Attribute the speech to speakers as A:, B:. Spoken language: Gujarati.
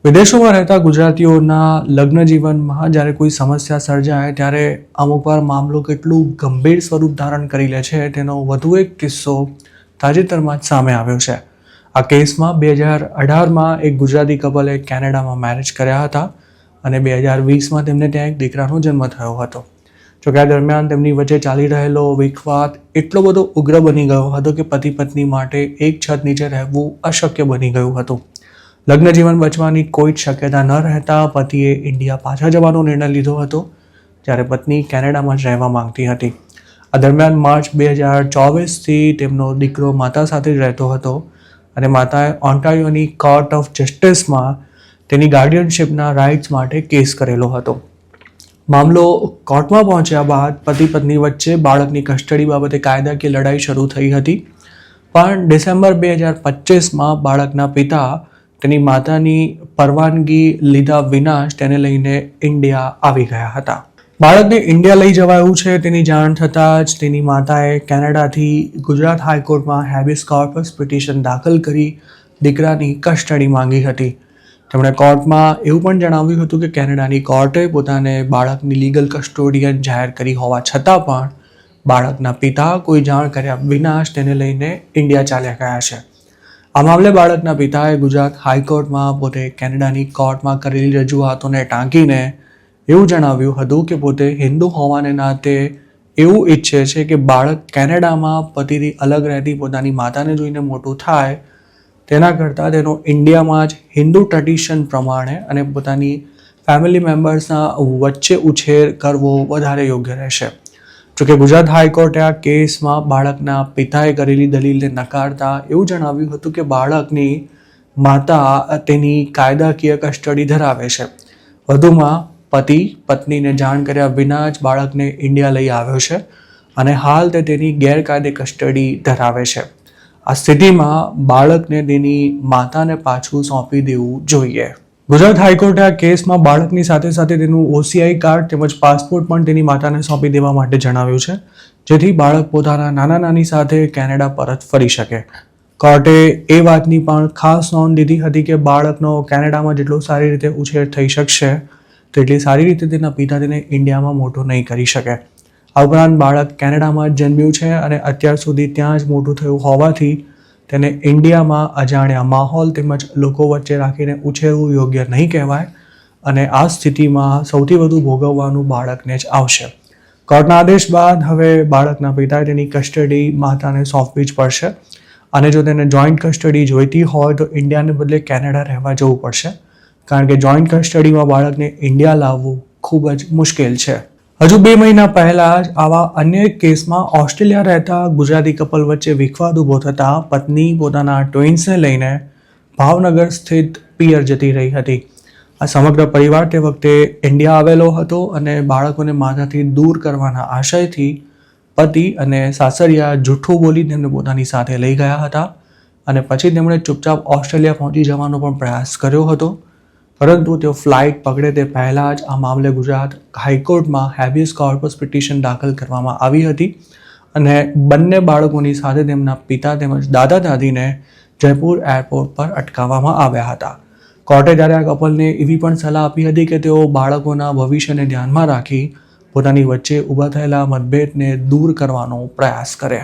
A: વિદેશોમાં રહેતા ગુજરાતીઓના લગ્ન જીવનમાં જ્યારે કોઈ સમસ્યા સર્જાય ત્યારે અમુકવાર મામલો કેટલું ગંભીર સ્વરૂપ ધારણ કરી લે છે તેનો વધુ એક કિસ્સો તાજેતરમાં જ સામે આવ્યો છે. આ કેસમાં 2018માં એક ગુજરાતી કપલે કેનેડામાં મેરેજ કર્યા હતા અને 2020માં તેમને ત્યાં એક દીકરાનો જન્મ થયો હતો. જોકે આ દરમિયાન તેમની વચ્ચે ચાલી રહેલો વિખવાદ એટલો બધો ઉગ્ર બની ગયો હતો કે પતિ પત્ની માટે એક છત નીચે રહેવું અશક્ય બની ગયું હતું. લગ્ન જીવન બચવાની કોઈ જ શક્યતા ન રહેતા પતિએ ઇન્ડિયા પાછા જવાનો નિર્ણય લીધો હતો, જ્યારે પત્ની કેનેડામાં જ રહેવા માંગતી હતી. આ દરમિયાન માર્ચ 2024થી તેમનો દીકરો માતા સાથે જ રહેતો હતો અને માતાએ ઓન્ટારિયોની કોર્ટ ઓફ જસ્ટિસમાં તેની ગાર્ડિયનશિપના રાઇટ્સ માટે કેસ કરેલો હતો. મામલો કોર્ટમાં પહોંચ્યા બાદ પતિ પત્ની વચ્ચે બાળકની કસ્ટડી બાબતે કાયદાકીય લડાઈ શરૂ થઈ હતી, પણ ડિસેમ્બર 2025માં બાળકના પિતા તેની માતાની પરવાનગી લીધા વિના જ તેને લઈને ઇન્ડિયા આવી ગયા હતા. બાળકને ઇન્ડિયા લઈ જવાયું છે તેની જાણ થતાં જ તેની માતાએ કેનેડાથી ગુજરાત હાઈકોર્ટમાં હેબિયસ કોર્પસ પિટિશન દાખલ કરી દીકરાની કસ્ટડી માંગી હતી. તેમણે કોર્ટમાં એવું પણ જણાવ્યું હતું કે કેનેડાની કોર્ટે પોતાને બાળકની લીગલ કસ્ટોડિયન જાહેર કરી હોવા છતાં પણ બાળકના પિતા કોઈ જાણ કર્યા વિના જ તેને લઈને ઇન્ડિયા ચાલ્યા ગયા છે. આ મામલે બાળકના પિતાએ ગુજરાત હાઈકોર્ટમાં પોતે કેનેડાની કોર્ટમાં કરેલી રજૂઆતોને ટાંકીને એવું જણાવ્યું હતું કે પોતે હિન્દુ હોવાને નાતે એવું ઈચ્છે છે કે બાળક કેનેડામાં પતિથી અલગ રહેતી પોતાની માતાને જોઈને મોટું થાય તેના કરતાં તેનો ઇન્ડિયામાં જ હિન્દુ ટ્રેડિશન પ્રમાણે અને પોતાની ફેમિલી મેમ્બર્સના વચ્ચે ઉછેર કરવો વધારે યોગ્ય રહેશે. જોકે ગુજરાત હાઈકોર્ટે આ કેસમાં બાળકના પિતાએ કરેલી દલીલને નકારતા એવું જણાવ્યું હતું કે બાળકની માતા તેની કાયદાકીય કસ્ટડી ધરાવે છે. વધુમાં પતિ પત્નીને જાણ કર્યા વિના જ બાળકને ઇન્ડિયા લઈ આવ્યો છે અને હાલ તે તેની ગેરકાયદે કસ્ટડી ધરાવે છે. આ સ્થિતિમાં બાળકને તેની માતાને પાછું સોંપી દેવું જોઈએ. ગુજરાત હાઈકોર્ટે આ કેસમાં બાળકની સાથે સાથે તેનું OCI કાર્ડ તેમજ પાસપોર્ટ પણ તેની માતાને સોંપી દેવા માટે જણાવ્યું છે, જેથી બાળક પોતાના નાના નાની સાથે કેનેડા પરત ફરી શકે. કોર્ટે એ વાતની પણ ખાસ નોંધ લીધી હતી કે બાળકનો કેનેડામાં જેટલો સારી રીતે ઉછેર થઈ શકશે તેટલી સારી રીતે તેના પિતા તેને ઇન્ડિયામાં મોટો નહીં કરી શકે. આ ઉપરાંત બાળક કેનેડામાં જ જન્મ્યું છે અને અત્યાર સુધી ત્યાં જ મોટું થયું હોવાથી તેને ઇન્ડિયામાં અજાણ્યા માહોલ તેમજ લોકો વચ્ચે રાખીને ઉછેરવું યોગ્ય નહીં કહેવાય અને આ સ્થિતિમાં સૌથી વધુ ભોગવવાનું બાળકને જ આવશે. કોર્ટના આદેશ બાદ હવે બાળકના પિતાએ તેની કસ્ટડી માતાને સોંપવી જ પડશે અને જો તેને જોઈન્ટ કસ્ટડી જોઈતી હોય તો ઇન્ડિયાને બદલે કેનેડા રહેવા જવું પડશે, કારણ કે જોઈન્ટ કસ્ટડીમાં બાળકને ઇન્ડિયા લાવવું ખૂબ જ મુશ્કેલ છે. હજુ 2 મહિના પહેલા જ આવા અન્ય એક કેસમાં ઓસ્ટ્રેલિયા રહેતા ગુજરાતી કપલ વચ્ચે વિખવાદ ઊભો થતાં પત્ની પોતાના ટ્વિન્સને લઈને ભાવનગર સ્થિત પિયર જતી રહી હતી. આ સમગ્ર પરિવાર તે વખતે ઇન્ડિયા આવેલો હતો અને બાળકોને માતાથી દૂર કરવાના આશયથી પતિ અને સાસરિયા જૂઠું બોલી તેમને પોતાની સાથે લઈ ગયા હતા અને પછી તેમણે ચૂપચાપ ઓસ્ટ્રેલિયા પહોંચી જવાનો પણ પ્રયાસ કર્યો હતો, પરંતુ તેઓ ફ્લાઇટ પકડે તે પહેલાં જ આ મામલે ગુજરાત હાઈકોર્ટમાં હેબિયસ કોર્પસ પિટિશન દાખલ કરવામાં આવી હતી અને બંને બાળકોની સાથે તેમના પિતા તેમજ દાદા દાદીને જયપુર એરપોર્ટ પર અટકાવવામાં આવ્યા હતા. કોર્ટે જ્યારે આ કપલને એવી પણ સલાહ આપી હતી કે તેઓ બાળકોના ભવિષ્યને ધ્યાનમાં રાખી પોતાની વચ્ચે ઊભા થયેલા મતભેદને દૂર કરવાનો પ્રયાસ કરે.